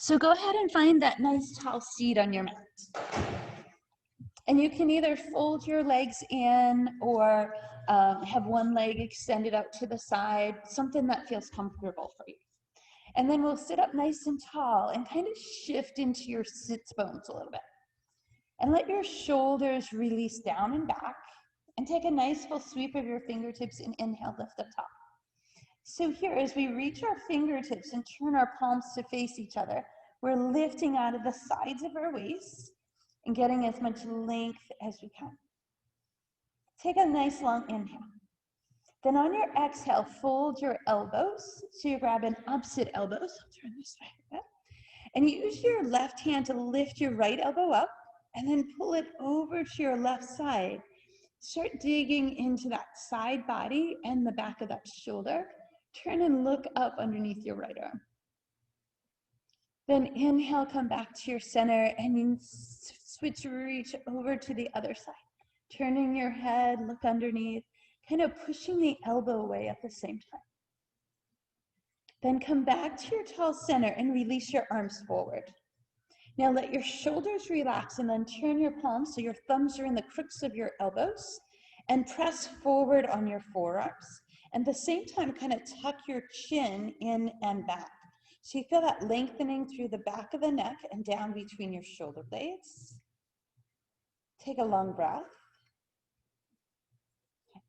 So go ahead and find that nice tall seat on your mat. And you can either fold your legs in or have one leg extended out to the side, something that feels comfortable for you. And then we'll sit up nice and tall and kind of shift into your sits bones a little bit. And let your shoulders release down and back. And take a nice full sweep of your fingertips and inhale, lift up top. So here, as we reach our fingertips and turn our palms to face each other, we're lifting out of the sides of our waist and getting as much length as we can. Take a nice long inhale. Then on your exhale, fold your elbows. So you grab an opposite elbow. So turn this way. And use your left hand to lift your right elbow up and then pull it over to your left side. Start digging into that side body and the back of that shoulder. Turn and look up underneath your right arm. Then inhale, come back to your center and you switch, reach over to the other side. Turning your head, look underneath, kind of pushing the elbow away at the same time. Then come back to your tall center and release your arms forward. Now let your shoulders relax and then turn your palms so your thumbs are in the crooks of your elbows and press forward on your forearms. And at the same time, kind of tuck your chin in and back. So you feel that lengthening through the back of the neck and down between your shoulder blades. Take a long breath.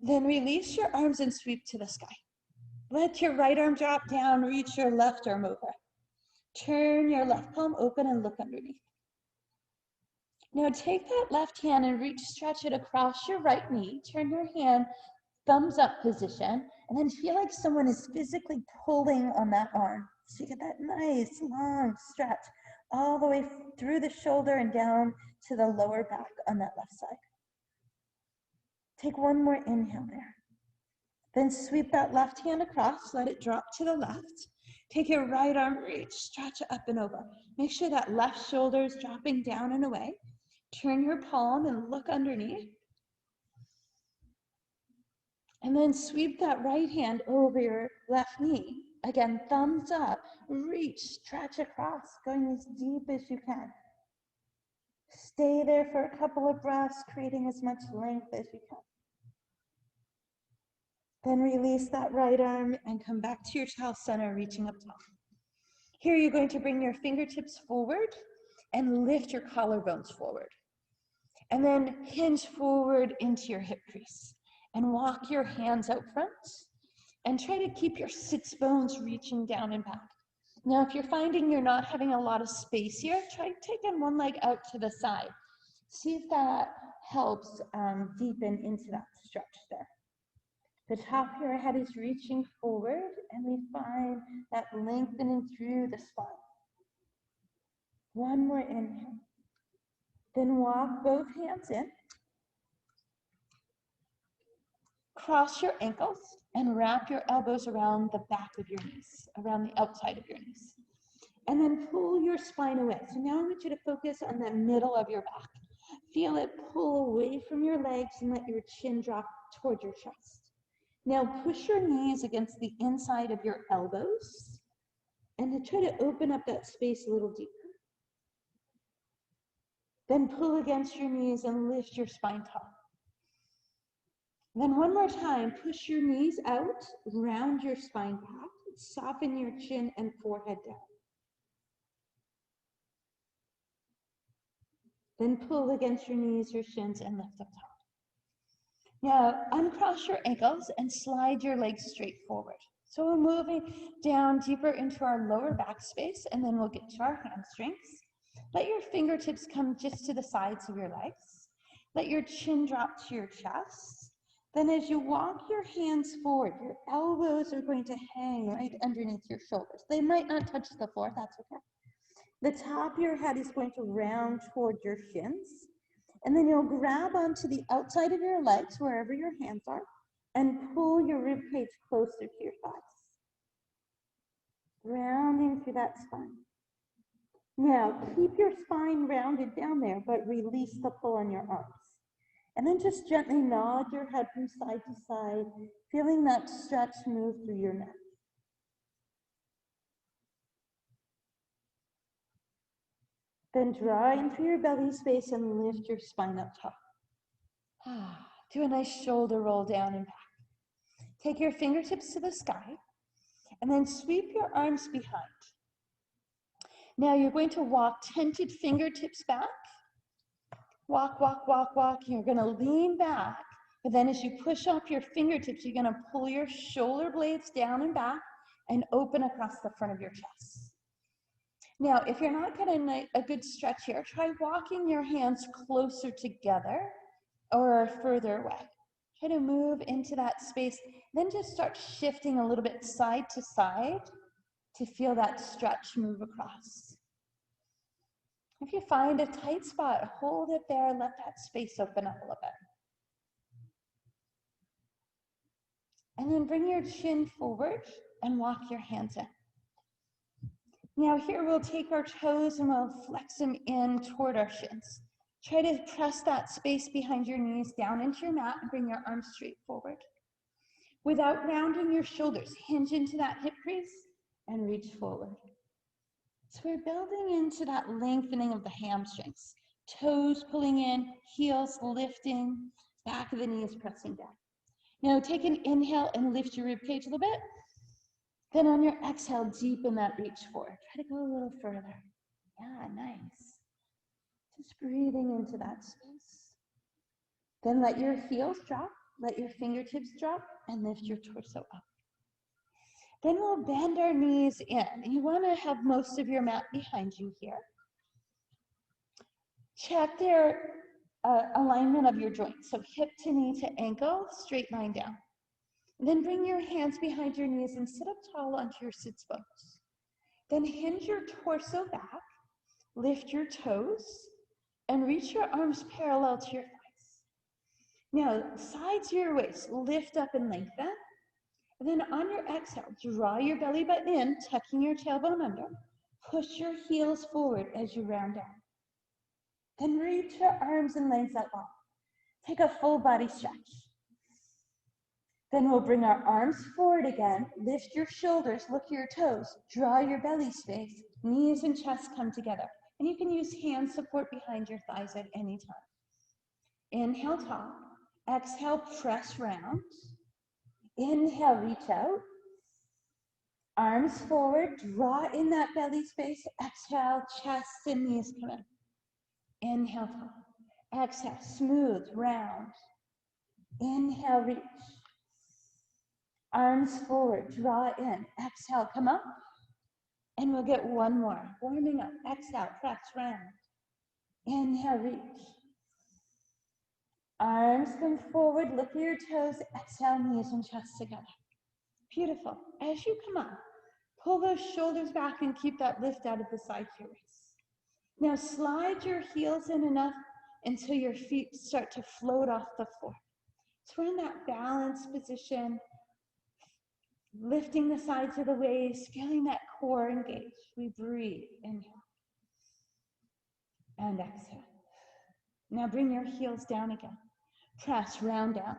Then release your arms and sweep to the sky. Let your right arm drop down, reach your left arm over. Turn your left palm open and look underneath. Now take that left hand and reach, stretch it across your right knee. Turn your hand, thumbs up position, and then feel like someone is physically pulling on that arm. So you get that nice long stretch all the way through the shoulder and down to the lower back on that left side. Take one more inhale there. Then sweep that left hand across, let it drop to the left. Take your right arm, reach, stretch it up and over. Make sure that left shoulder is dropping down and away. Turn your palm and look underneath. And then sweep that right hand over your left knee. Again, thumbs up, reach, stretch across, going as deep as you can. Stay there for a couple of breaths, creating as much length as you can. Then release that right arm and come back to your towel center, reaching up tall. Here you're going to bring your fingertips forward and lift your collarbones forward. And then hinge forward into your hip crease and walk your hands out front and try to keep your sits bones reaching down and back. Now, if you're finding you're not having a lot of space here, try taking one leg out to the side. See if that helps deepen into that stretch there. The top of your head is reaching forward, and we find that lengthening through the spine. One more inhale. Then walk both hands in. Cross your ankles and wrap your elbows around the back of your knees, around the outside of your knees. And then pull your spine away. So now I want you to focus on the middle of your back. Feel it pull away from your legs and let your chin drop toward your chest. Now push your knees against the inside of your elbows and to try to open up that space a little deeper. Then pull against your knees and lift your spine tall. Then one more time, push your knees out, round your spine back, soften your chin and forehead down. Then pull against your knees, your shins, and lift up top. Now, uncross your ankles and slide your legs straight forward. So we're moving down deeper into our lower back space, and then we'll get to our hamstrings. Let your fingertips come just to the sides of your legs. Let your chin drop to your chest. Then as you walk your hands forward, your elbows are going to hang right underneath your shoulders. They might not touch the floor, that's okay. The top of your head is going to round toward your shins. And then you'll grab onto the outside of your legs, wherever your hands are, and pull your rib cage closer to your thighs. Rounding through that spine. Now, keep your spine rounded down there, but release the pull on your arms. And then just gently nod your head from side to side, feeling that stretch move through your neck. Then draw in through your belly space and lift your spine up top. Do a nice shoulder roll down and back. Take your fingertips to the sky and then sweep your arms behind. Now you're going to walk tented fingertips back. Walk, walk, walk, walk. You're going to lean back, but then as you push up your fingertips, you're going to pull your shoulder blades down and back and open across the front of your chest. Now, if you're not getting a good stretch here, try walking your hands closer together or further away. Try to move into that space, then just start shifting a little bit side to side to feel that stretch move across. If you find a tight spot, hold it there, let that space open up a little bit. And then bring your chin forward and walk your hands in. Now here we'll take our toes and we'll flex them in toward our shins. Try to press that space behind your knees down into your mat and bring your arms straight forward. Without rounding your shoulders, hinge into that hip crease and reach forward. So we're building into that lengthening of the hamstrings. Toes pulling in, heels lifting, back of the knees pressing down. Now take an inhale and lift your ribcage a little bit. Then on your exhale, deepen that reach forward. Try to go a little further. Yeah, nice. Just breathing into that space. Then let your heels drop, let your fingertips drop, and lift your torso up. Then we'll bend our knees in. You want to have most of your mat behind you here. Check their alignment of your joints. So hip to knee to ankle, straight line down. Then bring your hands behind your knees and sit up tall onto your sits bones. Then hinge your torso back, lift your toes, and reach your arms parallel to your thighs. Now, sides of your waist, lift up and lengthen. And then on your exhale, draw your belly button in, tucking your tailbone under. Push your heels forward as you round down. Then reach your arms and legs out long. Take a full body stretch. Then we'll bring our arms forward again, lift your shoulders, look at your toes, draw your belly space, knees and chest come together. And you can use hand support behind your thighs at any time. Inhale, tall. Exhale, press round. Inhale, reach out. Arms forward, draw in that belly space. Exhale, chest and knees come in. Inhale, tall. Exhale, smooth, round. Inhale, reach. Arms forward, draw in. Exhale, come up. And we'll get one more. Warming up. Exhale, press round. Inhale, reach. Arms come forward, look at your toes. Exhale, knees and chest together. Beautiful. As you come up, pull those shoulders back and keep that lift out of the side of your waist. Now slide your heels in enough until your feet start to float off the floor. So we're in that balanced position, lifting the sides of the waist, feeling that core engage. We breathe, inhale, and exhale. Now bring your heels down again. Press, round down.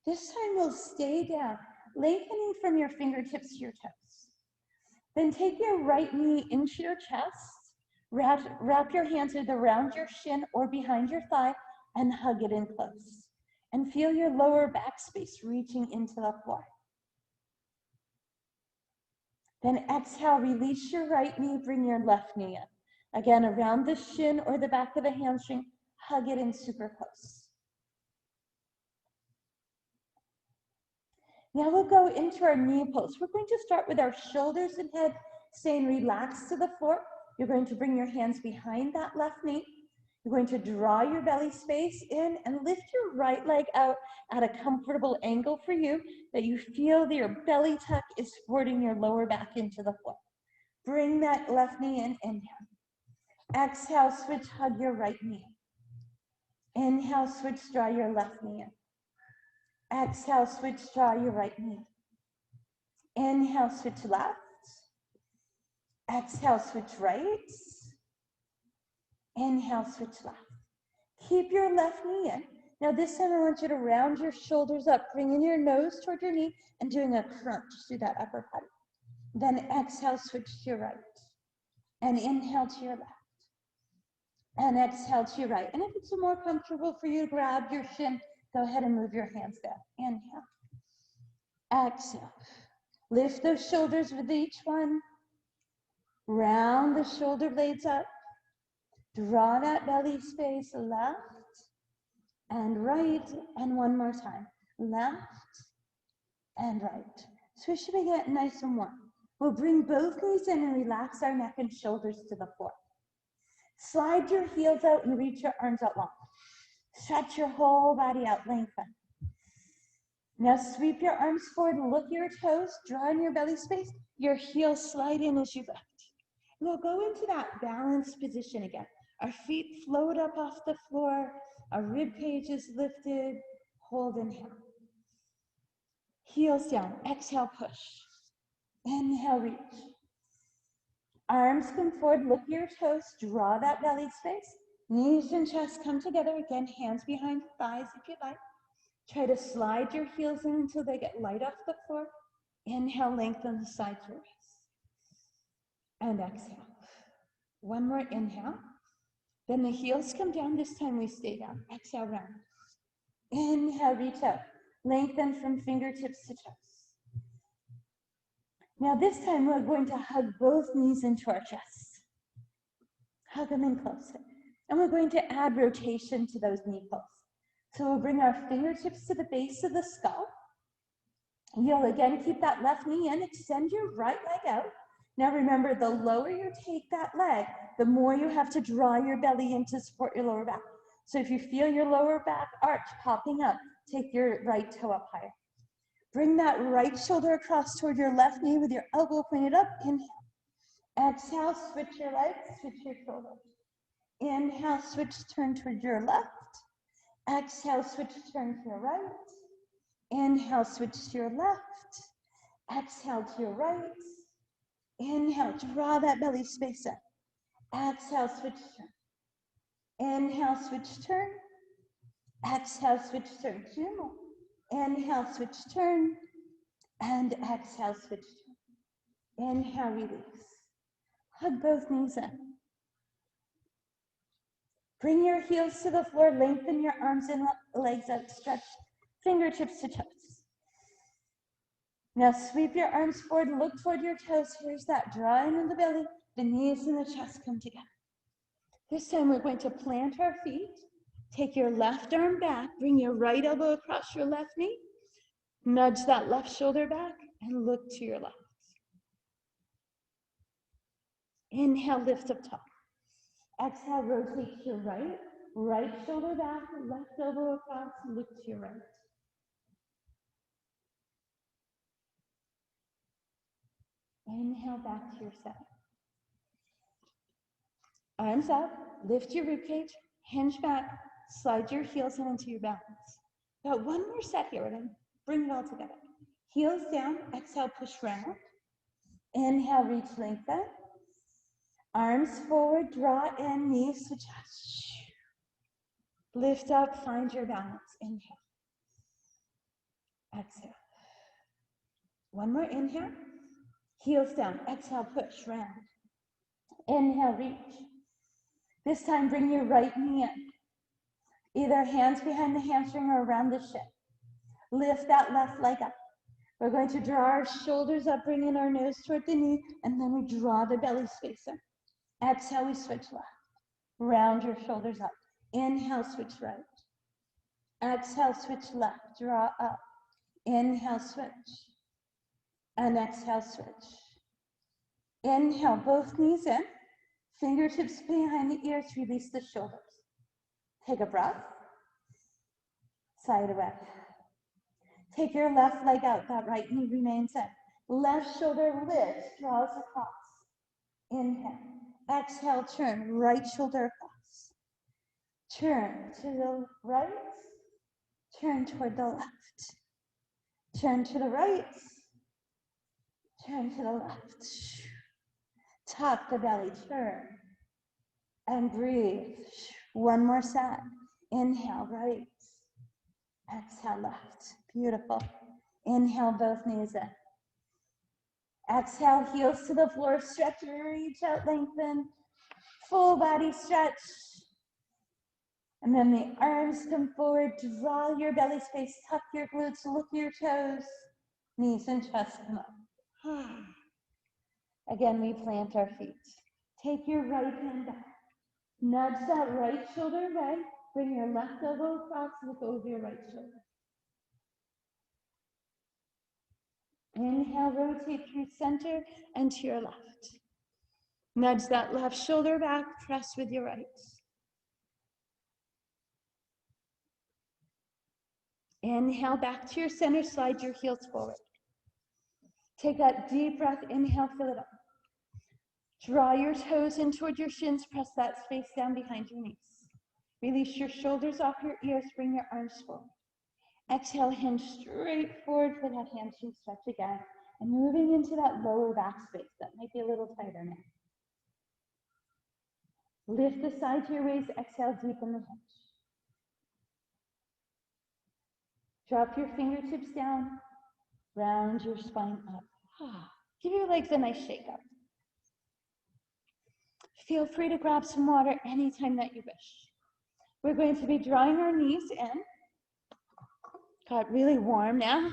This time we'll stay down, lengthening from your fingertips to your toes. Then take your right knee into your chest, wrap your hands either around your shin or behind your thigh, and hug it in close. And feel your lower back space reaching into the floor. Then exhale, release your right knee, bring your left knee in. Again, around the shin or the back of the hamstring, hug it in super close. Now we'll go into our knee pose. We're going to start with our shoulders and head staying relaxed to the floor. You're going to bring your hands behind that left knee. You're going to draw your belly space in and lift your right leg out at a comfortable angle for you, that you feel that your belly tuck is supporting your lower back into the floor. Bring that left knee in, inhale. Exhale, switch, hug your right knee. Inhale, switch, draw your left knee in. Exhale, switch, draw your right knee. Inhale, switch left. Exhale, switch right. Inhale, switch left. Keep your left knee in. Now this time I want you to round your shoulders up, bringing your nose toward your knee and doing a crunch through that upper body. Then exhale, switch to your right. And inhale to your left. And exhale to your right. And if it's more comfortable for you to grab your shin, go ahead and move your hands there. Inhale. Exhale. Lift those shoulders with each one. Round the shoulder blades up. Draw that belly space left and right. And one more time. Left and right. So we should be getting nice and warm. We'll bring both knees in and relax our neck and shoulders to the floor. Slide your heels out and reach your arms out long. Stretch your whole body out, lengthen. Now sweep your arms forward, look your toes, draw in your belly space. Your heels slide in as you lift. We'll go into that balanced position again. Our feet float up off the floor. Our rib cage is lifted. Hold, inhale. Heels down, exhale, push. Inhale, reach. Arms come forward, look your toes, draw that belly space. Knees and chest come together. Again, hands behind thighs if you'd like. Try to slide your heels in until they get light off the floor. Inhale, lengthen the sides of your waist. And exhale. One more inhale. Then the heels come down. This time we stay down. Exhale, round. Inhale, reach out. Lengthen from fingertips to toes. Now this time we're going to hug both knees into our chest. Hug them in closer. And we're going to add rotation to those knee pulls. So we'll bring our fingertips to the base of the skull. You'll again keep that left knee in, extend your right leg out. Now remember, the lower you take that leg, the more you have to draw your belly in to support your lower back. So if you feel your lower back arch popping up, take your right toe up higher. Bring that right shoulder across toward your left knee with your elbow pointed up. Inhale. Exhale, switch your legs, switch your shoulders. Inhale, switch, turn toward your left. Exhale, switch, turn to your right. Inhale, switch to your left. Exhale to your right. Inhale, draw that belly space up. Exhale, switch, turn. Inhale, switch, turn. Exhale, switch, turn. Two more. Inhale, switch, turn. And exhale, switch, turn. Inhale, release. Hug both knees in. Bring your heels to the floor, lengthen your arms and legs out, stretch fingertips to toes. Now sweep your arms forward, look toward your toes. Here's that drawing in the belly, the knees and the chest come together. This time we're going to plant our feet, take your left arm back, bring your right elbow across your left knee, nudge that left shoulder back and look to your left. Inhale, lift up top. Exhale, rotate to your right. Right shoulder back, left elbow across, look to your right. Inhale, back to your center. Arms up, lift your ribcage, hinge back, slide your heels in into your balance. Got one more set here. We're going to bring it all together. Heels down, exhale, push round. Inhale, reach, lengthen. Arms forward, draw in, knees to chest. Lift up, find your balance. Inhale. Exhale. One more inhale. Heels down, exhale, push, round. Inhale, reach. This time, bring your right knee in. Either hands behind the hamstring or around the shin. Lift that left leg up. We're going to draw our shoulders up, bringing our nose toward the knee, and then we draw the belly space in. Exhale, we switch left. Round your shoulders up. Inhale, switch right. Exhale, switch left. Draw up. Inhale, switch. And exhale, switch. Inhale, both knees in. Fingertips behind the ears, release the shoulders. Take a breath. Side away. Take your left leg out, that right knee remains in. Left shoulder lifts, draws across. Inhale. Exhale, turn, right shoulder across. Turn to the right. Turn toward the left. Turn to the right. Turn to the left. Tuck the belly, turn. And breathe. One more side. Inhale, right. Exhale, left. Beautiful. Inhale, both knees in. Exhale, heels to the floor. Stretch, reach out, lengthen. Full body stretch. And then the arms come forward, draw your belly space, tuck your glutes, look your toes, knees and chest come up. Again, we plant our feet. Take your right hand back. Nudge that right shoulder away. Bring your left elbow across, look over your right shoulder. Inhale, rotate through center and to your left. Nudge that left shoulder back, press with your right. Inhale, back to your center, slide your heels forward. Take that deep breath, inhale, fill it up. Draw your toes in toward your shins, press that space down behind your knees. Release your shoulders off your ears, bring your arms forward. Exhale, hinge straight forward for that hamstring stretch again. And moving into that lower back space, that might be a little tighter now. Lift the side to your waist, exhale, deepen the hinge. Drop your fingertips down, round your spine up. Give your legs a nice shake up. Feel free to grab some water anytime that you wish. We're going to be drawing our knees in. Got really warm now.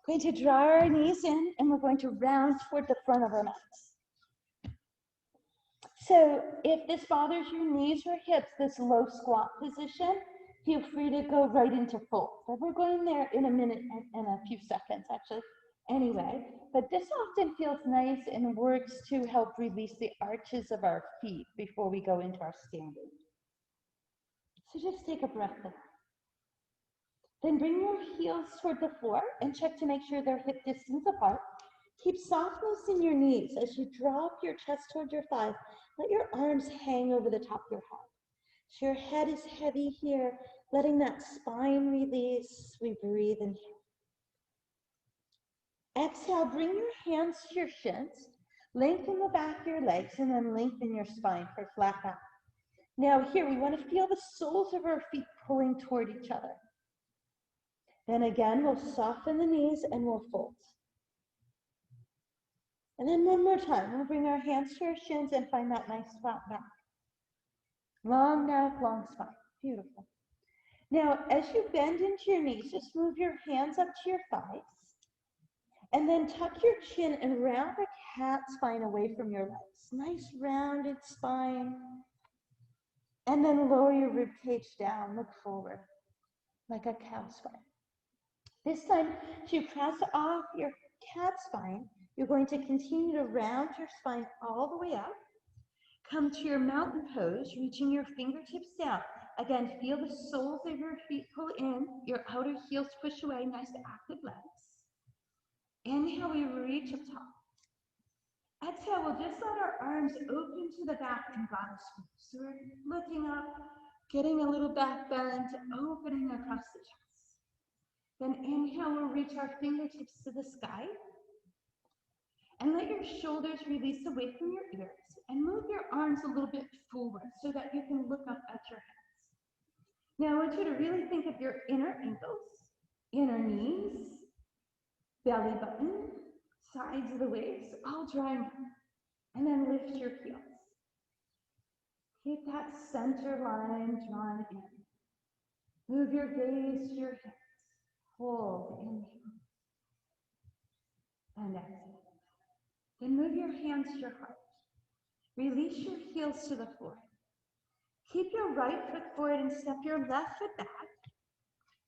Going to draw our knees in and we're going to round toward the front of our mats. So if this bothers your knees or hips, this low squat position, feel free to go right into fold. But we're going there in a minute and a few seconds actually. Anyway, but this often feels nice and works to help release the arches of our feet before we go into our standing. So just take a breath there. Then bring your heels toward the floor and check to make sure they're hip distance apart. Keep softness in your knees as you drop your chest toward your thighs. Let your arms hang over the top of your head. So your head is heavy here, letting that spine release. We breathe in here. Exhale, bring your hands to your shins, lengthen the back of your legs, and then lengthen your spine for flat back. Now here, we want to feel the soles of our feet pulling toward each other. Then again, we'll soften the knees and we'll fold. And then one more time, we'll bring our hands to our shins and find that nice flat back. Long neck, long spine. Beautiful. Now, as you bend into your knees, just move your hands up to your thighs. And then tuck your chin and round the cat spine away from your legs. Nice rounded spine. And then lower your rib cage down, look forward, like a cow spine. This time, as you press off your cat spine, you're going to continue to round your spine all the way up. Come to your mountain pose, reaching your fingertips down. Again, feel the soles of your feet pull in, your outer heels push away, nice active legs. Inhale, we reach up top. Exhale, we'll just let our arms open to the back and goddess pose. So we're looking up, getting a little back bend, opening across the chest. Then inhale, we'll reach our fingertips to the sky. And let your shoulders release away from your ears. And move your arms a little bit forward so that you can look up at your hands. Now I want you to really think of your inner ankles, inner knees, belly button, sides of the waist, all drawing up. And then lift your heels. Keep that center line drawn in. Move your gaze to your hips. Hold, inhale. And exhale. Then move your hands to your heart. Release your heels to the floor. Keep your right foot forward and step your left foot back.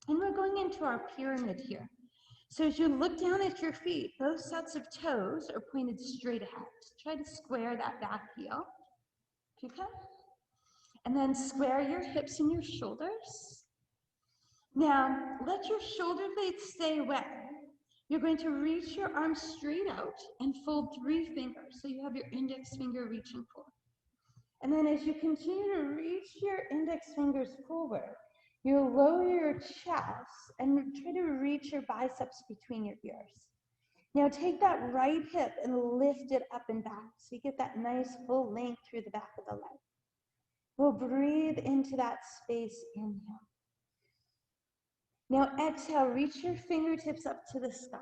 And we're going into our pyramid here. So as you look down at your feet, both sets of toes are pointed straight ahead. Try to square that back heel, if you can. And then square your hips and your shoulders. Now, let your shoulder blades stay wet. You're going to reach your arms straight out and fold 3 fingers. So you have your index finger reaching forward. And then as you continue to reach your index fingers forward, you'll lower your chest and try to reach your biceps between your ears. Now take that right hip and lift it up and back so you get that nice full length through the back of the leg. We'll breathe into that space, inhale. Now exhale, reach your fingertips up to the sky.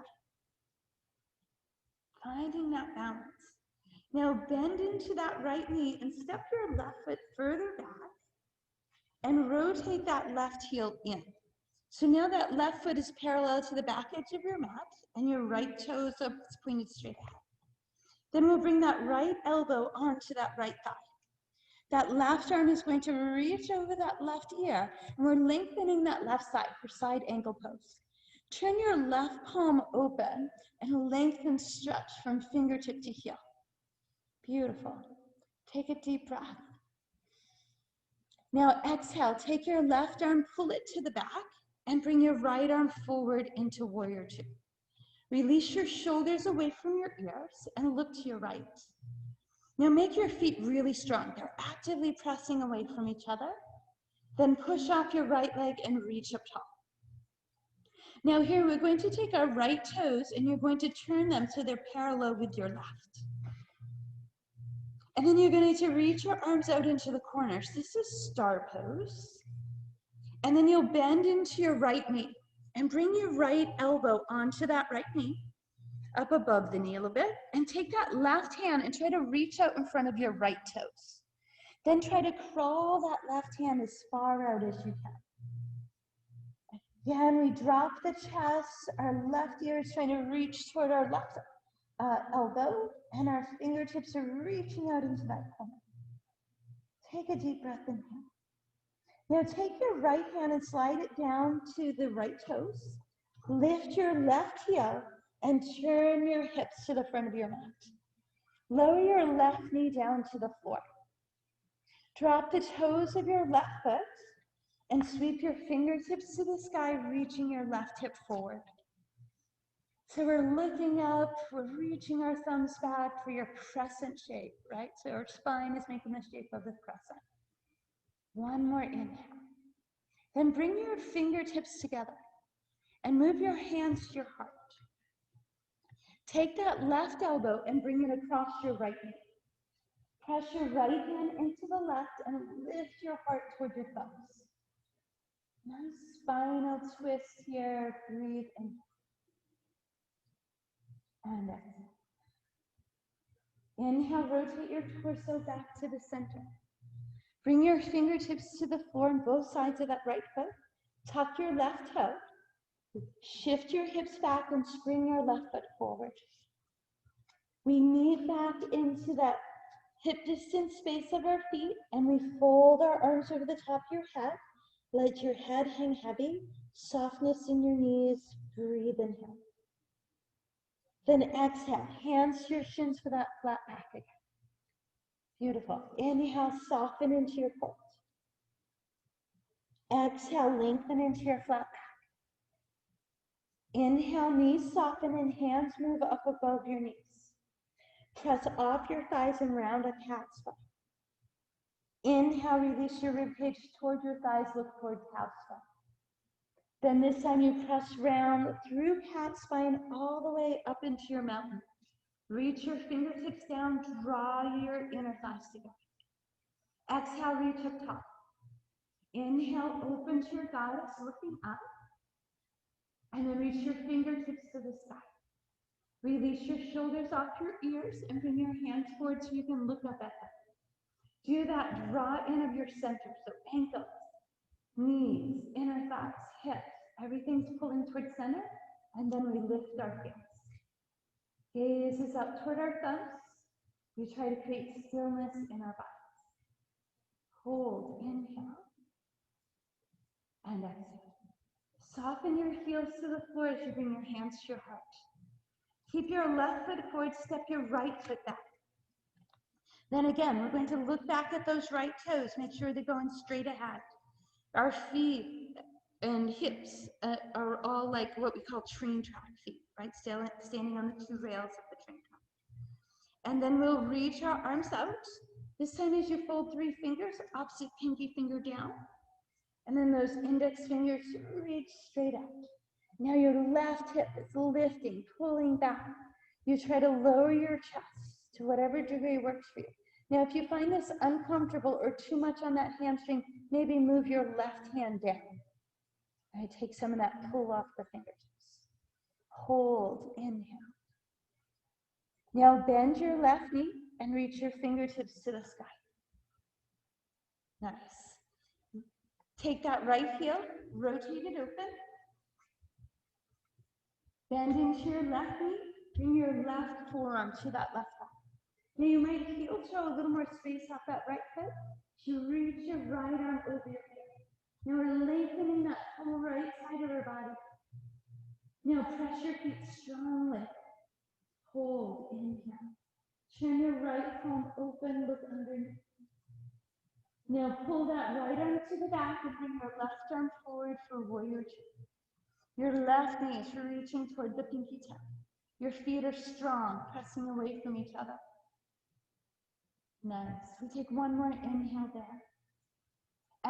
Finding that balance. Now bend into that right knee and step your left foot further back. and rotate that left heel in. So now that left foot is parallel to the back edge of your mat, and your right toes are pointed straight ahead. Then we'll bring that right elbow onto that right thigh. That left arm is going to reach over that left ear, and we're lengthening that left side for side ankle pose. Turn your left palm open and lengthen stretch from fingertip to heel. Beautiful. Take a deep breath. Now exhale, take your left arm, pull it to the back, and bring your right arm forward into warrior two. Release your shoulders away from your ears and look to your right. Now make your feet really strong. They're actively pressing away from each other. Then push off your right leg and reach up top. Now here we're going to take our right toes and you're going to turn them so they're parallel with your left. And then you're going to reach your arms out into the corners. This is star pose. And then you'll bend into your right knee and bring your right elbow onto that right knee, up above the knee a little bit, and take that left hand and try to reach out in front of your right toes. Then try to crawl that left hand as far out as you can. Again, we drop the chest, our left ear is trying to reach toward our left elbow, and our fingertips are reaching out into that corner. Take a deep breath in here. Now take your right hand and slide it down to the right toes. Lift your left heel and turn your hips to the front of your mat. Lower your left knee down to the floor. Drop the toes of your left foot and sweep your fingertips to the sky, reaching your left hip forward. So we're looking up, we're reaching our thumbs back for your crescent shape, right? So our spine is making the shape of the crescent. One more inhale. Then bring your fingertips together and move your hands to your heart. Take that left elbow and bring it across your right knee. Press your right hand into the left and lift your heart toward your thumbs. Nice spinal twist here. Breathe in. And exhale. Inhale, rotate your torso back to the center. Bring your fingertips to the floor on both sides of that right foot. Tuck your left toe. Shift your hips back and spring your left foot forward. We knee back into that hip distance space of our feet, and we fold our arms over the top of your head. Let your head hang heavy. Softness in your knees. Breathe in here. Then exhale. Hands to your shins for that flat back again. Beautiful. Inhale, soften into your core. Exhale, lengthen into your flat back. Inhale, knees soften and hands move up above your knees. Press off your thighs and round a cat spine. Inhale, release your ribcage toward your thighs, look toward cow spine. Then this time you press round through cat spine all the way up into your mountain. Reach your fingertips down, draw your inner thighs together. Exhale, reach up top. Inhale, open to your thighs, looking up. And then reach your fingertips to the sky. Release your shoulders off your ears and bring your hands forward so you can look up at them. Do that draw in of your center, so ankles, knees, inner thighs, hips, everything's pulling towards center, and then we lift our hands. Gaze is up toward our thumbs. We try to create stillness in our bodies. Hold, inhale, and exhale. Soften your heels to the floor as you bring your hands to your heart. Keep your left foot forward, step your right foot back. Then again, we're going to look back at those right toes, make sure they're going straight ahead. Our feet and hips are all like what we call train track feet, right? Standing on the two rails of the train track. And then we'll reach our arms out. This time as you fold three fingers, opposite pinky finger down. And then those index fingers reach straight out. Now your left hip is lifting, pulling back. You try to lower your chest to whatever degree works for you. Now, if you find this uncomfortable or too much on that hamstring, maybe move your left hand down. All right, take some of that pull off the fingertips. Hold, inhale. Now bend your left knee and reach your fingertips to the sky. Nice. Take that right heel, rotate it open. Bend into your left knee, bring your left forearm to that left thigh. Now you might heel toe a little more space off that right foot to reach your right arm over your hip. Now we're lengthening that whole right side of our body. Now press your feet strongly. Hold, inhale. Turn your right palm open, look underneath. Now pull that right arm to the back and bring your left arm forward for warrior two. Your left knee is reaching toward the pinky toe. Your feet are strong, pressing away from each other. Nice. We take one more inhale there.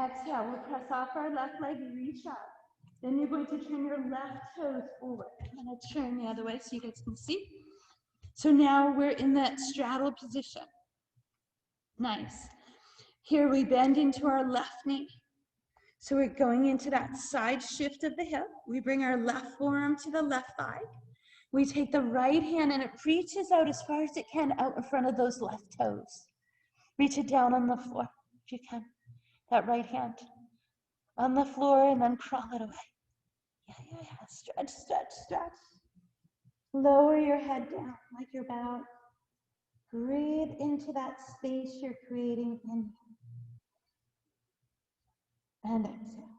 Exhale, we'll press off our left leg, reach up. Then you're going to turn your left toes forward. I'm going to turn the other way so you guys can see. So now we're in that straddle position. Nice. Here we bend into our left knee. So we're going into that side shift of the hip. We bring our left forearm to the left thigh. We take the right hand and it reaches out as far as it can out in front of those left toes. Reach it down on the floor if you can. That right hand on the floor and then crawl it away. Yeah. Stretch, stretch, stretch. Lower your head down like you're bowed. Breathe into that space you're creating. Inhale. And exhale.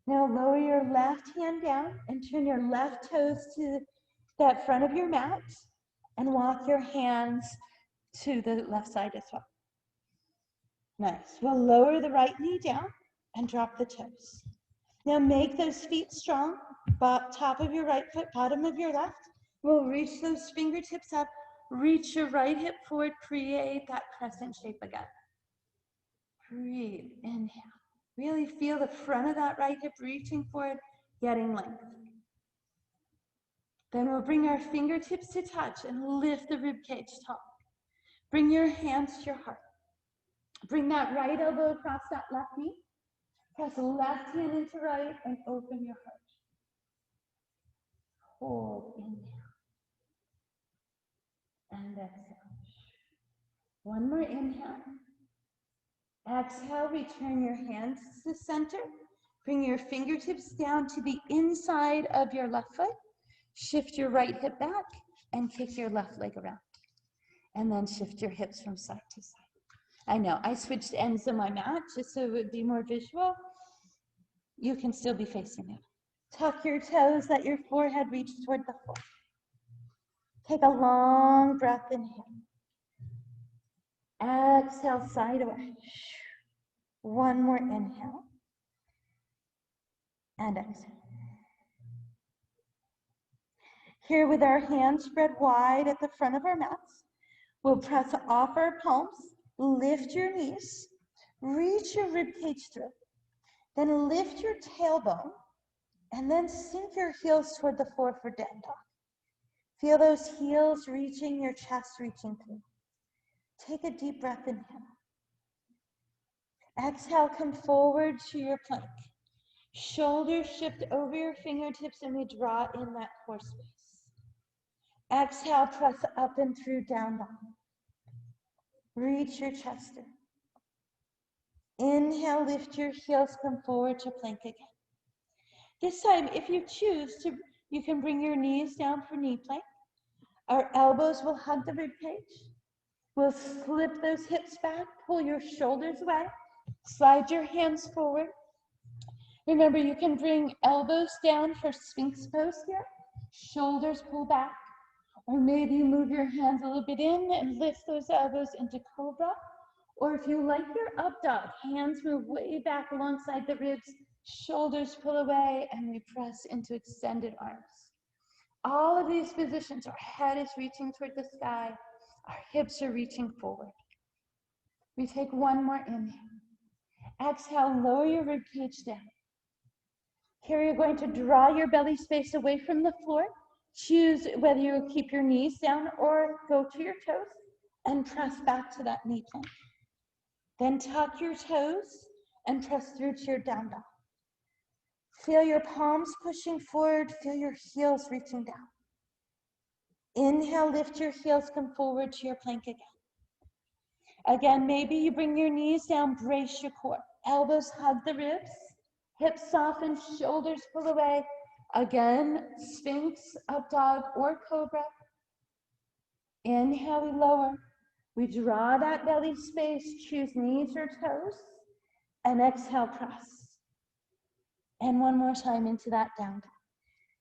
Now lower your left hand down and turn your left toes to that front of your mat and walk your hands to the left side as well. Nice. We'll lower the right knee down and drop the toes. Now make those feet strong. Top of your right foot, bottom of your left. We'll reach those fingertips up. Reach your right hip forward. Create that crescent shape again. Breathe. Inhale. Really feel the front of that right hip reaching forward, getting length. Then we'll bring our fingertips to touch and lift the rib cage tall. Bring your hands to your heart. Bring that right elbow across that left knee. Press the left hand into right and open your heart. Hold, inhale. And exhale. One more inhale. Exhale, return your hands to the center. Bring your fingertips down to the inside of your left foot. Shift your right hip back and kick your left leg around. And then shift your hips from side to side. I know, I switched ends of my mat just so it would be more visual. You can still be facing it. Tuck your toes, let your forehead reach toward the floor. Take a long breath, inhale. Exhale, side away. One more inhale. And exhale. Here with our hands spread wide at the front of our mats, we'll press off our palms, lift your knees, reach your ribcage through, then lift your tailbone, and then sink your heels toward the floor for down dog. Feel those heels reaching, your chest reaching through. Take a deep breath, inhale. Exhale, come forward to your plank. Shoulders shift over your fingertips and we draw in that core space. Exhale, press up and through down dog. Reach your chest in. Inhale, lift your heels, come forward to plank again. This time, if you choose to, you can bring your knees down for knee plank. Our elbows will hug the rib cage. We'll slip those hips back, pull your shoulders away, slide your hands forward. Remember, you can bring elbows down for Sphinx pose here, shoulders pull back, or maybe you move your hands a little bit in and lift those elbows into Cobra. Or if you like your up dog, hands move way back alongside the ribs, shoulders pull away, and we press into extended arms. All of these positions, our head is reaching toward the sky, our hips are reaching forward. We take one more inhale. Exhale, lower your rib cage down. Here you're going to draw your belly space away from the floor. Choose whether you keep your knees down or go to your toes and press back to that knee plank. Then tuck your toes and press through to your down dog. Feel your palms pushing forward, feel your heels reaching down. Inhale, lift your heels, come forward to your plank again. Again, maybe you bring your knees down, brace your core. Elbows hug the ribs. Hips soften, shoulders pull away. Again, Sphinx, up dog, or cobra. Inhale, we lower. We draw that belly space, choose knees or toes, and exhale, press. And one more time into that down dog.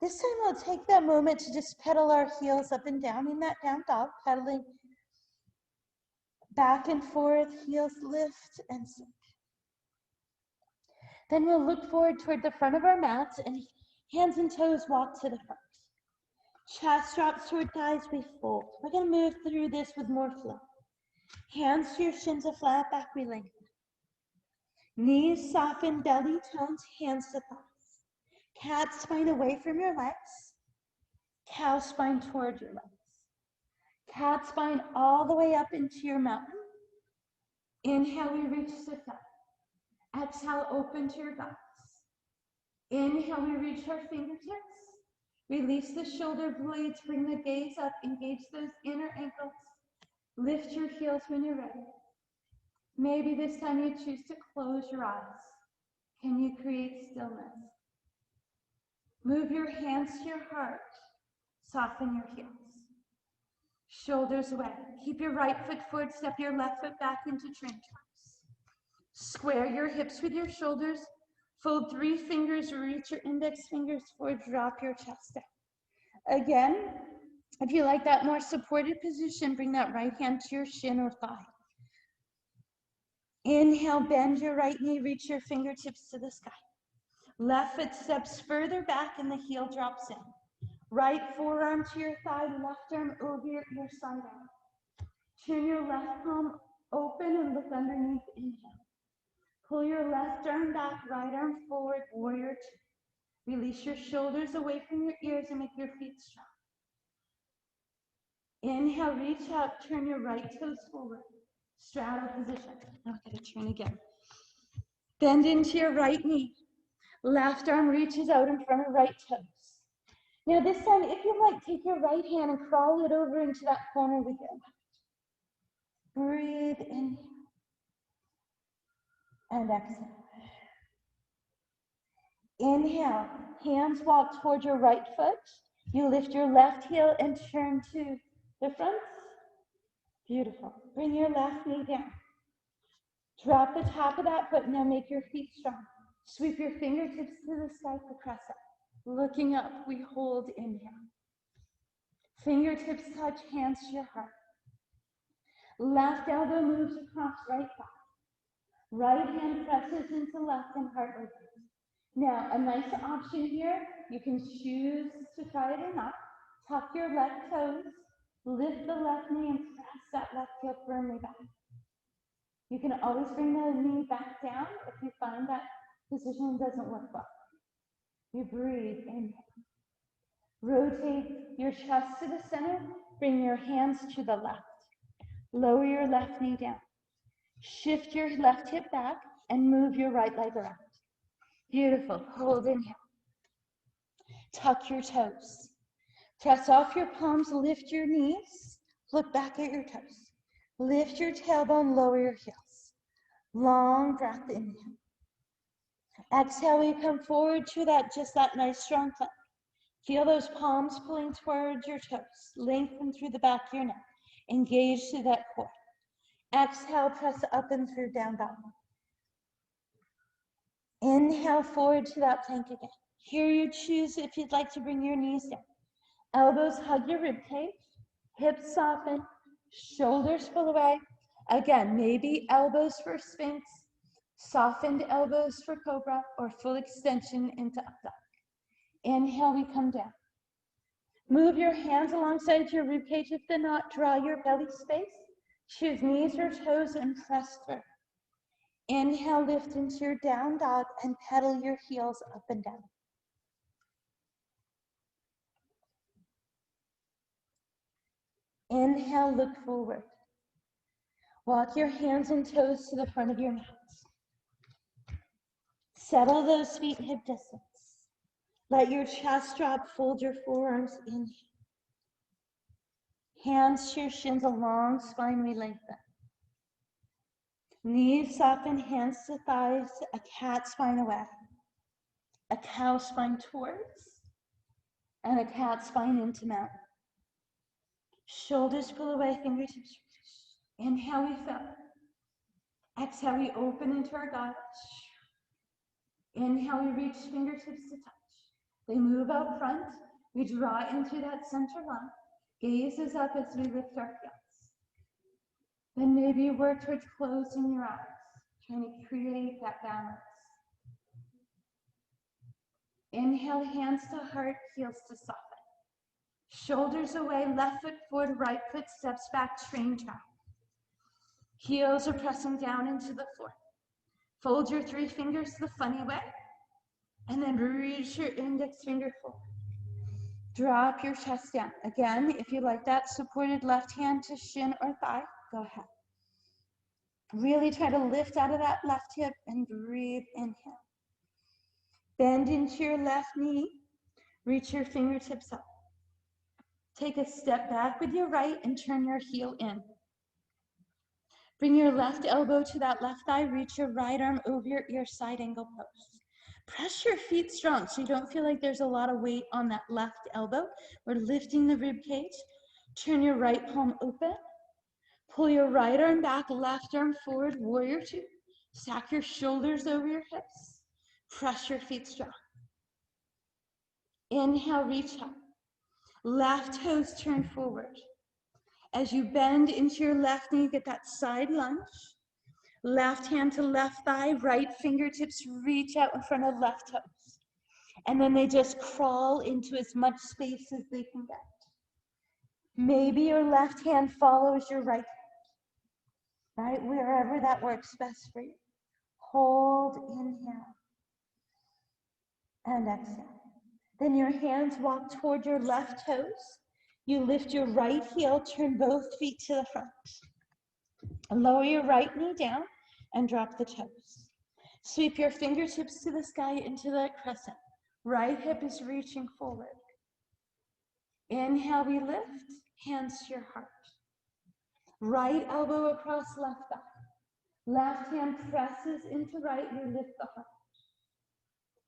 This time we'll take that moment to just pedal our heels up and down in that down dog, pedaling back and forth, heels lift and sink. Then we'll look forward toward the front of our mats and hands and toes walk to the front. Chest drops toward thighs, we fold. We're gonna move through this with more flow. Hands to your shins, a flat back, we lengthen. Knees soften, belly tones, hands to thighs. Cat spine away from your legs. Cow spine toward your legs. Cat spine all the way up into your mountain. Inhale, we reach to thigh. Exhale, open to your thighs. Inhale, we reach our fingertips. Release the shoulder blades, bring the gaze up, engage those inner ankles. Lift your heels when you're ready. Maybe this time you choose to close your eyes. Can you create stillness? Move your hands to your heart. Soften your heels. Shoulders away. Keep your right foot forward, step your left foot back into train tracks. Square your hips with your shoulders. Fold 3 fingers, reach your index fingers forward, drop your chest down. Again, if you like that more supported position, bring that right hand to your shin or thigh. Inhale, bend your right knee, reach your fingertips to the sky. Left foot steps further back and the heel drops in. Right forearm to your thigh, left arm over your side arm. Turn your left palm open and look underneath, inhale. Pull your left arm back, right arm forward, warrior 2. Release your shoulders away from your ears and make your feet strong. Inhale, reach up, turn your right toes forward. Straddle position. Now we're going to turn again. Bend into your right knee. Left arm reaches out in front of right toes. Now this time, if you like, take your right hand and crawl it over into that corner with your left. Breathe in and exhale. Inhale, hands walk toward your right foot. You lift your left heel and turn to the front. Beautiful. Bring your left knee down. Drop the top of that foot. Now make your feet strong. Sweep your fingertips to the sky for press up. Looking up, we hold, inhale. Fingertips touch, hands to your heart. Left elbow moves across right thigh. Right hand presses into left and heart opens. Now, a nice option here, you can choose to try it or not. Tuck your left toes, lift the left knee and press that left heel firmly back. You can always bring the knee back down if you find that position doesn't work well. You breathe, inhale. Rotate your chest to the center, bring your hands to the left. Lower your left knee down. Shift your left hip back and move your right leg around. Beautiful. Hold, inhale. Tuck your toes. Press off your palms, lift your knees. Look back at your toes. Lift your tailbone, lower your heels. Long breath, inhale. Exhale, we come forward to that nice strong plank. Feel those palms pulling towards your toes. Lengthen through the back of your neck. Engage to that core. Exhale, press up and through down dog. Inhale forward to that plank again. Here you choose if you'd like to bring your knees down. Elbows hug your rib cage. Hips soften. Shoulders pull away. Again, maybe elbows for Sphinx. Softened elbows for Cobra, or full extension into up dog. Inhale, we come down. Move your hands alongside your rib cage. If they're not, draw your belly space. Choose knees or toes and press through. Inhale, lift into your down dog and pedal your heels up and down. Inhale, look forward. Walk your hands and toes to the front of your mat. Settle those feet hip distance. Let your chest drop, fold your forearms in. Hands to your shins, a long spine, we lengthen. Knees soften, hands to thighs, a cat spine away, a cow spine towards, and a cat spine into mountain. Shoulders pull away, fingertips. Inhale, we fill. Exhale, we open into our God. Inhale, we reach fingertips to touch. They move out front. We draw into that center line. Gaze is up as we lift our heels. Then maybe you work towards closing your eyes, trying to create that balance. Inhale, hands to heart, heels to soften. Shoulders away, left foot forward, right foot steps back, train track. Heels are pressing down into the floor. Fold your 3 fingers the funny way, and then reach your index finger forward. Drop your chest down. Again, if you like that supported left hand to shin or thigh, go ahead. Really try to lift out of that left hip and breathe, inhale. Bend into your left knee, reach your fingertips up. Take a step back with your right and turn your heel in. Bring your left elbow to that left thigh, reach your right arm over your ear, side angle pose. Press your feet strong so you don't feel like there's a lot of weight on that left elbow. We're lifting the rib cage. Turn your right palm open. Pull your right arm back, left arm forward, warrior 2. Stack your shoulders over your hips. Press your feet strong. Inhale, reach up. Left toes turn forward. As you bend into your left knee, get that side lunge. Left hand to left thigh, right fingertips reach out in front of left toes. And then they just crawl into as much space as they can get. Maybe your left hand follows your right hand, right? Wherever that works best for you. Hold, inhale, and exhale. Then your hands walk toward your left toes. You lift your right heel, turn both feet to the front. Lower your right knee down and drop the toes. Sweep your fingertips to the sky into that crescent. Right hip is reaching forward. Inhale, we lift, hands to your heart. Right elbow across left thigh. Left hand presses into right, you lift the heart.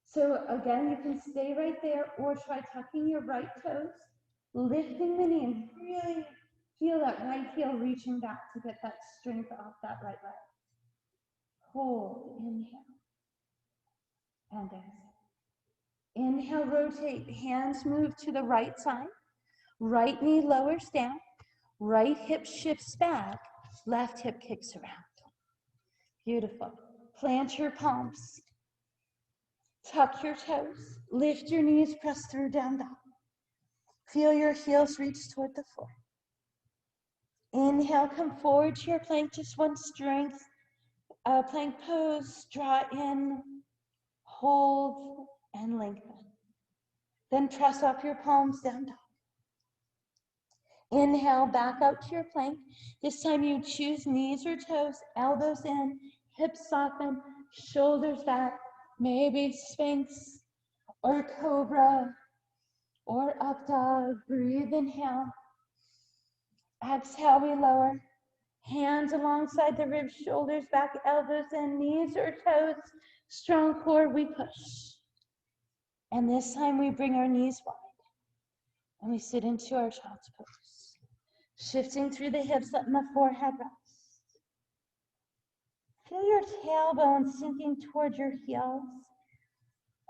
So again, you can stay right there or try tucking your right toes, lifting the knee, and really feel that right heel reaching back to get that strength off that right leg. Hold, inhale, and exhale. Inhale, rotate, hands move to the right side. Right knee lowers down, right hip shifts back, left hip kicks around. Beautiful. Plant your palms. Tuck your toes. Lift your knees, press through, down dog. Feel your heels reach toward the floor. Inhale, come forward to your plank, just one strength. Plank pose, draw in, hold, and lengthen. Then press up your palms, down dog. Inhale, back out to your plank. This time you choose knees or toes, elbows in, hips soften, shoulders back, maybe Sphinx or Cobra or Up Dog. Breathe, inhale. Exhale, we lower. Hands alongside the ribs, shoulders back, elbows in, knees or toes. Strong core, we push. And this time we bring our knees wide and we sit into our child's pose. Shifting through the hips, letting the forehead rest. Feel your tailbone sinking toward your heels.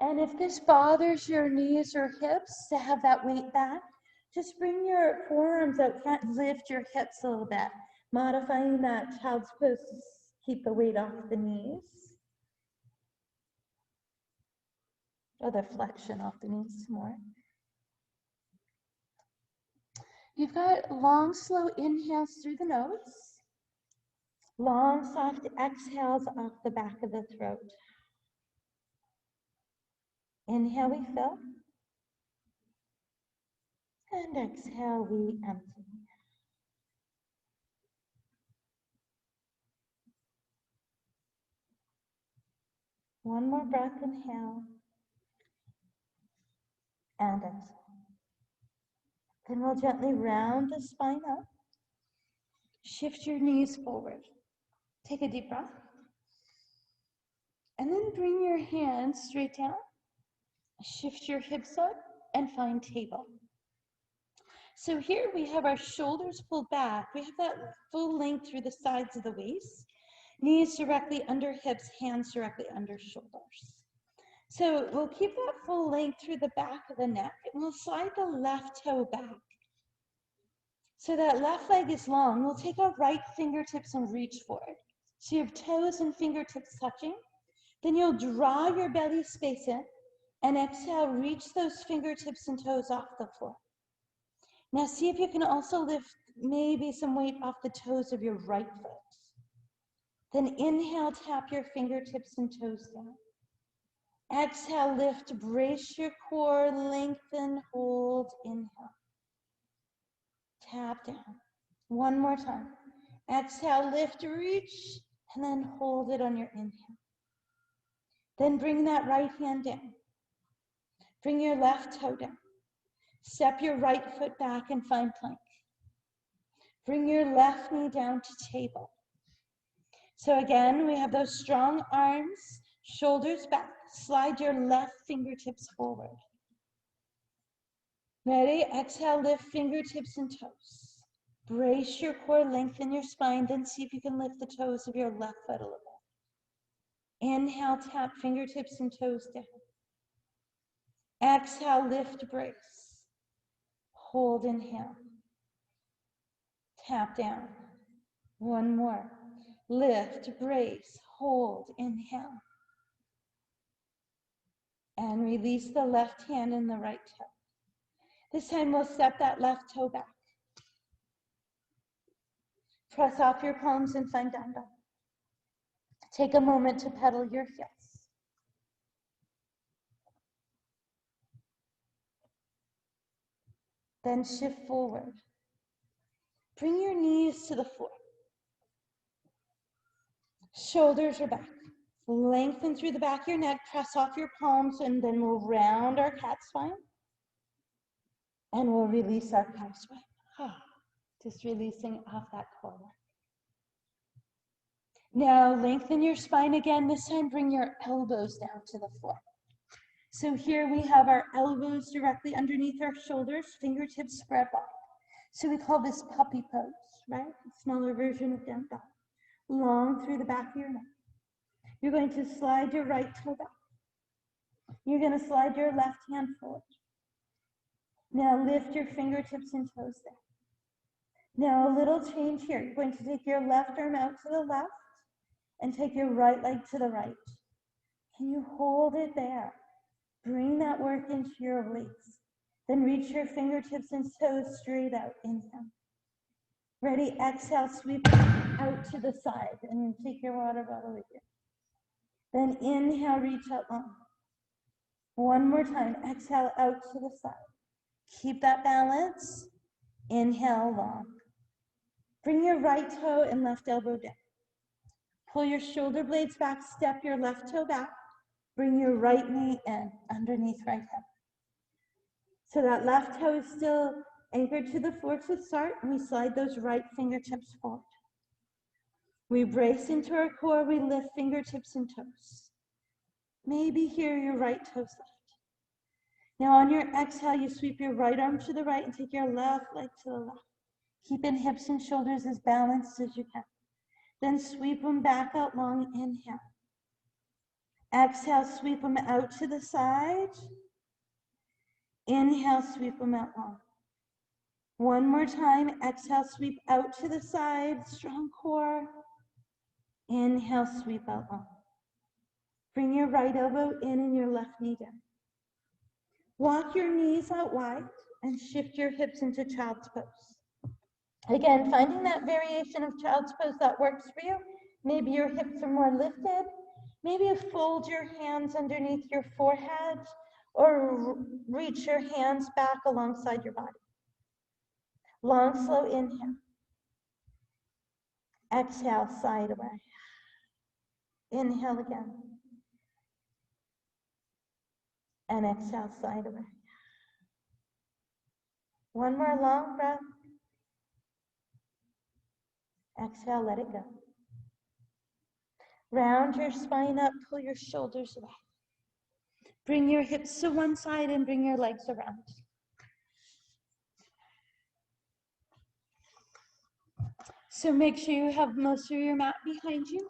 And if this bothers your knees or hips to have that weight back, just bring your forearms out front and lift your hips a little bit, modifying that child's pose to keep the weight off the knees. Or the flexion off the knees more. You've got long, slow inhales through the nose. Long, soft exhales off the back of the throat. Inhale, we fill. And exhale, we empty. One more breath, inhale. And exhale. Then we'll gently round the spine up. Shift your knees forward. Take a deep breath. And then bring your hands straight down. Shift your hips up and find table. So here we have our shoulders pulled back. We have that full length through the sides of the waist. Knees directly under hips, hands directly under shoulders. So we'll keep that full length through the back of the neck, and we'll slide the left toe back. So that left leg is long. We'll take our right fingertips and reach for it. So you have toes and fingertips touching. Then you'll draw your belly space in, and exhale, reach those fingertips and toes off the floor. Now see if you can also lift maybe some weight off the toes of your right foot. Then inhale, tap your fingertips and toes down. Exhale, lift, brace your core, lengthen, hold, inhale. Tap down. One more time. Exhale, lift, reach, and then hold it on your inhale. Then bring that right hand down. Bring your left toe down. Step your right foot back and find plank. Bring your left knee down to table. So again, we have those strong arms, shoulders back. Slide your left fingertips forward. Ready? Exhale, lift fingertips and toes. Brace your core, lengthen your spine, then see if you can lift the toes of your left foot a little bit. Inhale, tap fingertips and toes down. Exhale, lift, brace. Hold, inhale. Tap down. One more. Lift, brace, hold, inhale. And release the left hand and the right toe. This time we'll step that left toe back. Press off your palms and find down dog. Take a moment to pedal your heels. Then shift forward. Bring your knees to the floor. Shoulders are back. Lengthen through the back of your neck. Press off your palms, and then we'll round our cat spine. And we'll release our cow spine. Just releasing off that core. Now lengthen your spine again. This time bring your elbows down to the floor. So here we have our elbows directly underneath our shoulders, fingertips spread wide. So we call this puppy pose, right? A smaller version of down dog. Long through the back of your neck. You're going to slide your right toe back. You're going to slide your left hand forward. Now lift your fingertips and toes down. Now a little change here. You're going to take your left arm out to the left and take your right leg to the right. Can you hold it there? Bring that work into your obliques. Then reach your fingertips and toes straight out. Inhale. Ready? Exhale, sweep out to the side and take your water bottle with you. Then inhale, reach out long. One more time. Exhale out to the side. Keep that balance. Inhale long. Bring your right toe and left elbow down. Pull your shoulder blades back. Step your left toe back. Bring your right knee in underneath right hip. So that left toe is still anchored to the floor to start, and we slide those right fingertips forward. We brace into our core, we lift fingertips and toes. Maybe here your right toes left. Now on your exhale, you sweep your right arm to the right and take your left leg to the left. Keeping hips and shoulders as balanced as you can. Then sweep them back out long, inhale. Exhale, sweep them out to the side. Inhale, sweep them out long. One more time, exhale, sweep out to the side, strong core. Inhale, sweep out long. Bring your right elbow in and your left knee down. Walk your knees out wide and shift your hips into child's pose. Again, finding that variation of child's pose that works for you. Maybe your hips are more lifted. Maybe you fold your hands underneath your forehead or reach your hands back alongside your body. Long, slow inhale. Exhale, side away. Inhale again. And exhale, side away. One more long breath. Exhale, let it go. Round your spine up, pull your shoulders away. Bring your hips to one side and bring your legs around. So make sure you have most of your mat behind you.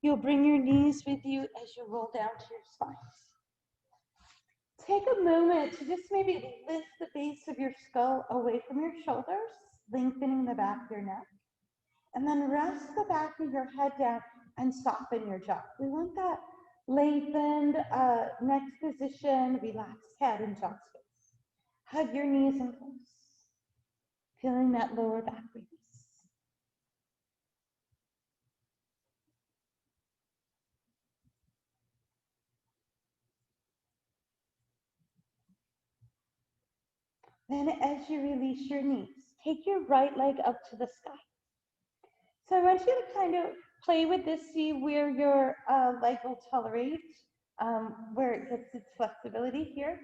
You'll bring your knees with you as you roll down to your spine. Take a moment to just maybe lift the base of your skull away from your shoulders, lengthening the back of your neck. And then rest the back of your head down and soften your jaw. We want that lengthened neck position, relaxed head and jaw space. Hug your knees in close, feeling that lower back release. Then as you release your knees, take your right leg up to the sky. So I want you to kind of play with this, see where your leg will tolerate, where it gets its flexibility here.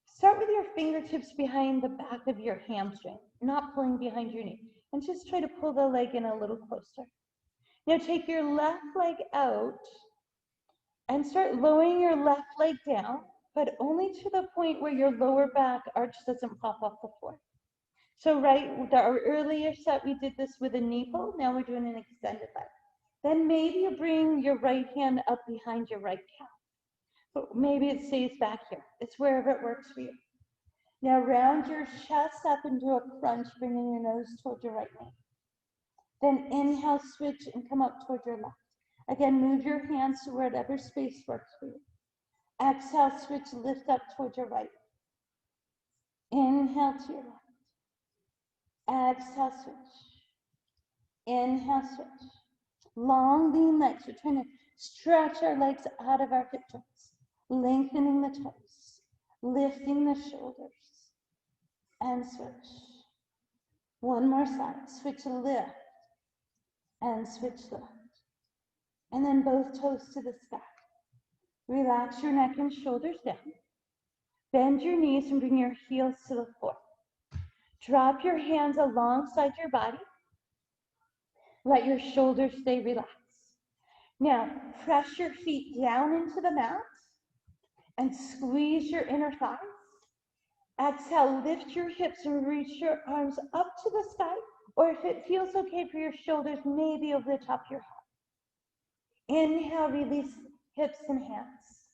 Start with your fingertips behind the back of your hamstring, not pulling behind your knee, and just try to pull the leg in a little closer. Now take your left leg out and start lowering your left leg down, but only to the point where your lower back arch doesn't pop off the floor. So our earlier set, we did this with a knee pull. Now we're doing an extended leg. Then maybe you bring your right hand up behind your right calf. But maybe it stays back here. It's wherever it works for you. Now round your chest up into a crunch, bringing your nose toward your right knee. Then inhale, switch, and come up toward your left. Again, move your hands to whatever space works for you. Exhale, switch, lift up toward your right. Inhale to your left. Exhale, switch. Inhale, switch. Long lean legs. We're trying to stretch our legs out of our hip joints, lengthening the toes, lifting the shoulders, and switch. One more side. Switch, lift, and switch, lift. And then both toes to the sky. Relax your neck and shoulders down. Bend your knees and bring your heels to the floor. Drop your hands alongside your body. Let your shoulders stay relaxed. Now, press your feet down into the mat and squeeze your inner thighs. Exhale, lift your hips and reach your arms up to the sky, or if it feels okay for your shoulders, maybe over the top of your head. Inhale, release hips and hands.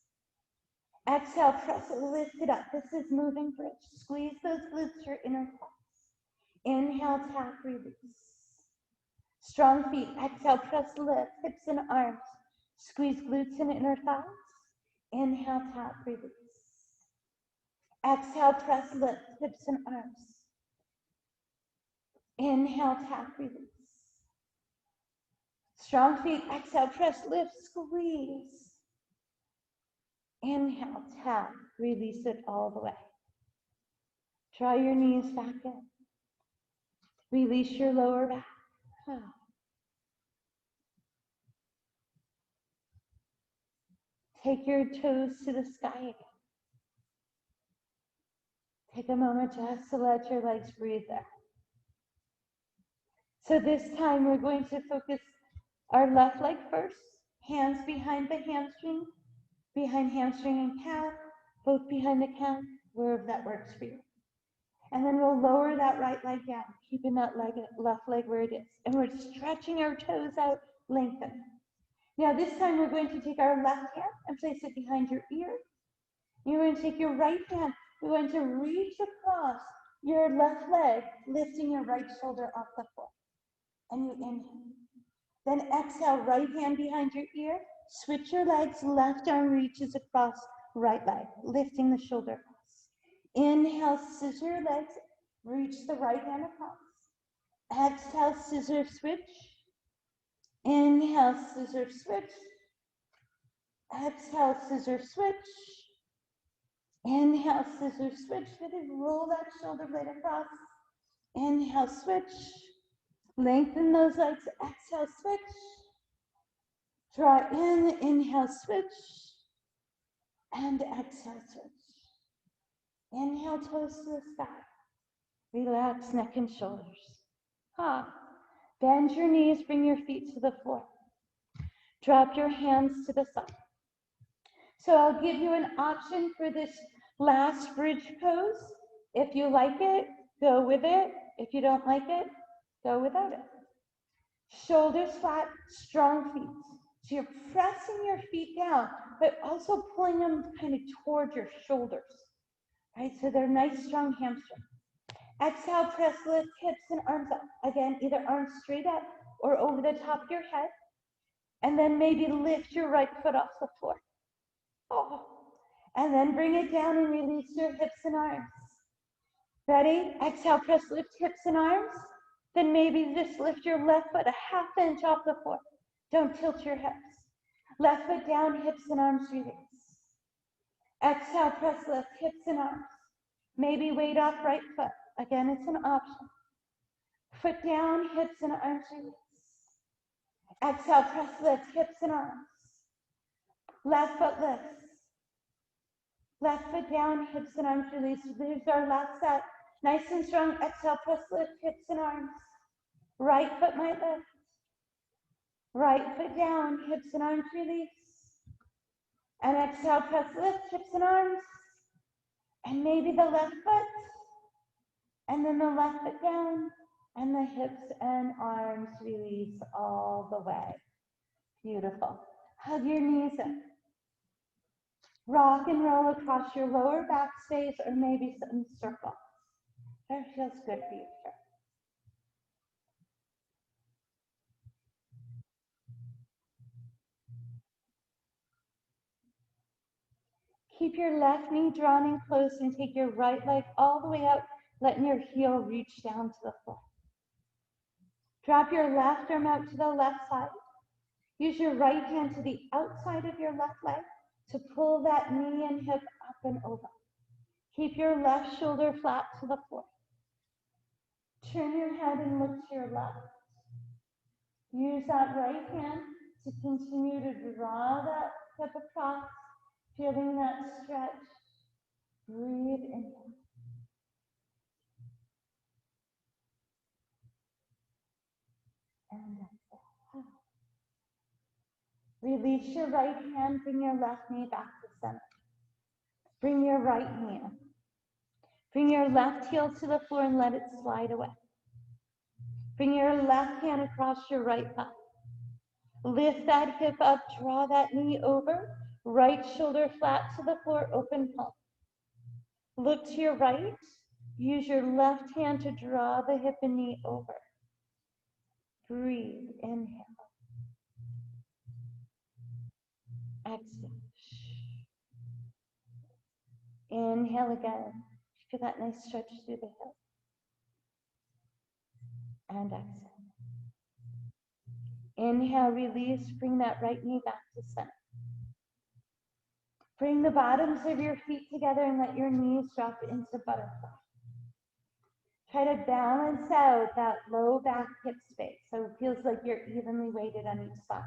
Exhale, press it, lift it up. This is moving bridge. Squeeze those glutes, your inner thighs. Inhale, tap, release. Strong feet. Exhale, press, lift, hips and arms. Squeeze glutes and inner thighs. Inhale, tap, release. Exhale, press, lift, hips and arms. Inhale, tap, release. Strong feet. Exhale, press, lift, squeeze. Inhale, tap, release it all the way. Draw your knees back in. Release your lower back. Take your toes to the sky again. Take a moment just to let your legs breathe there. So this time we're going to focus our left leg first, hands behind the hamstring, behind hamstring and calf, both behind the calf, wherever that works for you. And then we'll lower that right leg down, keeping that left leg where it is. And we're stretching our toes out, lengthen. Now this time we're going to take our left hand and place it behind your ear. You're going to take your right hand. We're going to reach across your left leg, lifting your right shoulder off the floor. And you inhale. Then exhale, right hand behind your ear. Switch your legs, left arm reaches across right leg, lifting the shoulder across. Inhale, scissor your legs, reach the right hand across. Exhale, scissor switch. Inhale, scissor switch. Exhale, scissor switch. Inhale, scissor switch. Then roll that shoulder blade across. Inhale, switch. Lengthen those legs. Exhale, switch. Draw in, inhale, switch. And exhale, switch. Inhale, toes to the sky. Relax neck and shoulders. Bend your knees, bring your feet to the floor. Drop your hands to the side. So I'll give you an option for this last bridge pose. If you like it, go with it. If you don't like it, go without it. Shoulders flat, strong feet. So you're pressing your feet down, but also pulling them kind of toward your shoulders, right? So they're nice, strong hamstrings. Exhale, press, lift hips and arms up. Again, either arms straight up or over the top of your head. And then maybe lift your right foot off the floor. Oh. And then bring it down and release your hips and arms. Ready? Exhale, press, lift hips and arms. Then maybe just lift your left foot a half inch off the floor. Don't tilt your hips. Left foot down, hips and arms release. Exhale, press, lift hips and arms. Maybe weight off right foot. Again, it's an option. Foot down, hips and arms release. Exhale, press, lift hips and arms. Left foot lifts. Left foot down, hips and arms release. Here's our last set. Nice and strong. Exhale, press, lift hips and arms. Right foot might lift. Right foot down, hips and arms release. And exhale, press, lift hips and arms. And maybe the left foot. And then the left foot down. And the hips and arms release all the way. Beautiful. Hug your knees up. Rock and roll across your lower back space or maybe some circles. That feels good for you. Keep your left knee drawn in close and take your right leg all the way out, letting your heel reach down to the floor. Drop your left arm out to the left side. Use your right hand to the outside of your left leg to pull that knee and hip up and over. Keep your left shoulder flat to the floor. Turn your head and look to your left. Use that right hand to continue to draw that hip across, feeling that stretch. Breathe in. And exhale. Release your right hand, bring your left knee back to center. Bring your right knee in. Bring your left heel to the floor and let it slide away. Bring your left hand across your right thigh. Lift that hip up, draw that knee over. Right shoulder flat to the floor, open palm. Look to your right. Use your left hand to draw the hip and knee over. Breathe, inhale. Exhale. Inhale again. Feel that nice stretch through the hip. And exhale. Inhale, release, bring that right knee back to center. Bring the bottoms of your feet together and let your knees drop into butterfly. Try to balance out that low back hip space so it feels like you're evenly weighted on each side.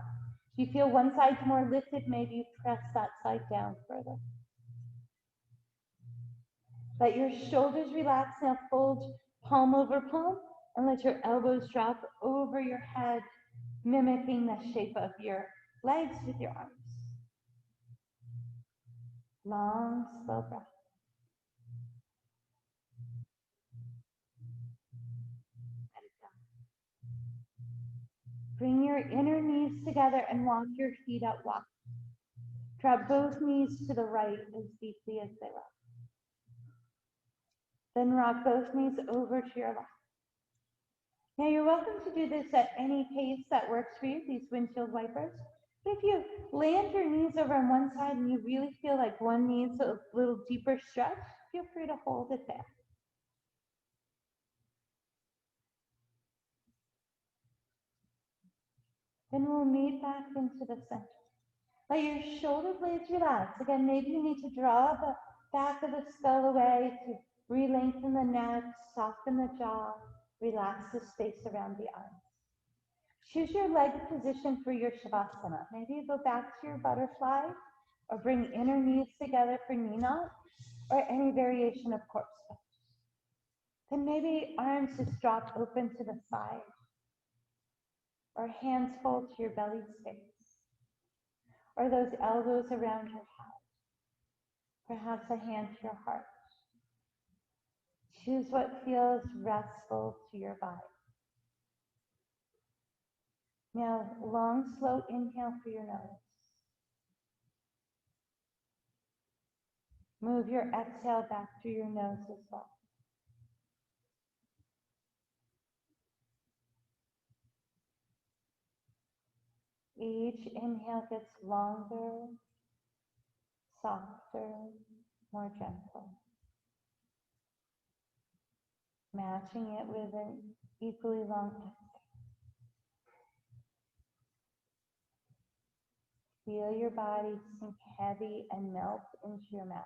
If you feel one side's more lifted, maybe you press that side down further. Let your shoulders relax. Now fold palm over palm and let your elbows drop over your head, mimicking the shape of your legs with your arms. Long, slow breath. Let it go. Bring your inner knees together and walk your feet out wide. Drop both knees to the right as deeply as they will. Then rock both knees over to your left. Now you're welcome to do this at any pace that works for you, these windshield wipers. But if you land your knees over on one side and you really feel like one needs a little deeper stretch, feel free to hold it there. Then we'll meet back into the center. Let your shoulder blades relax. Again, maybe you need to draw the back of the skull away to re-lengthen the neck, soften the jaw, relax the space around the eyes. Choose your leg position for your Shavasana. Maybe you go back to your butterfly or bring inner knees together for knee knot or any variation of corpse pose. Then maybe arms just drop open to the side or hands fold to your belly space. or those elbows around your head. Perhaps a hand to your heart. Choose what feels restful to your body. Now, long, slow inhale through your nose. Move your exhale back through your nose as well. Each inhale gets longer, softer, more gentle. Matching it with an equally long exhale. Feel your body sink heavy and melt into your mat.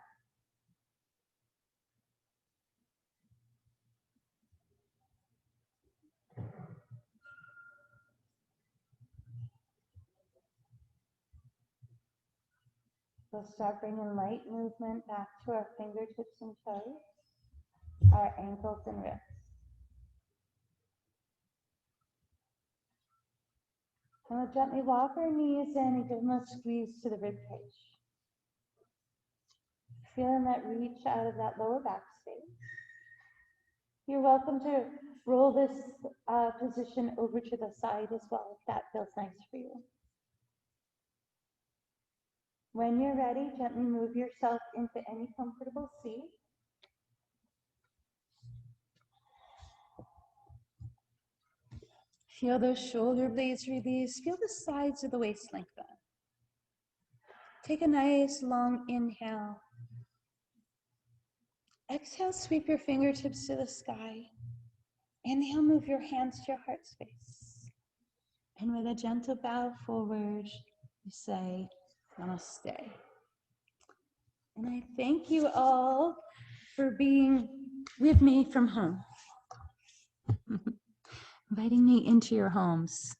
We'll start bringing light movement back to our fingertips and toes, our ankles and wrists. And we'll gently walk our knees in and give them a squeeze to the rib cage. Feeling that reach out of that lower back space. You're welcome to roll this position over to the side as well, if that feels nice for you. When you're ready, gently move yourself into any comfortable seat. Feel those shoulder blades release. Feel the sides of the waist lengthen. Take a nice long inhale. Exhale, sweep your fingertips to the sky. Inhale, move your hands to your heart space. And with a gentle bow forward, you say, Namaste. And I thank you all for being with me from home, inviting me into your homes.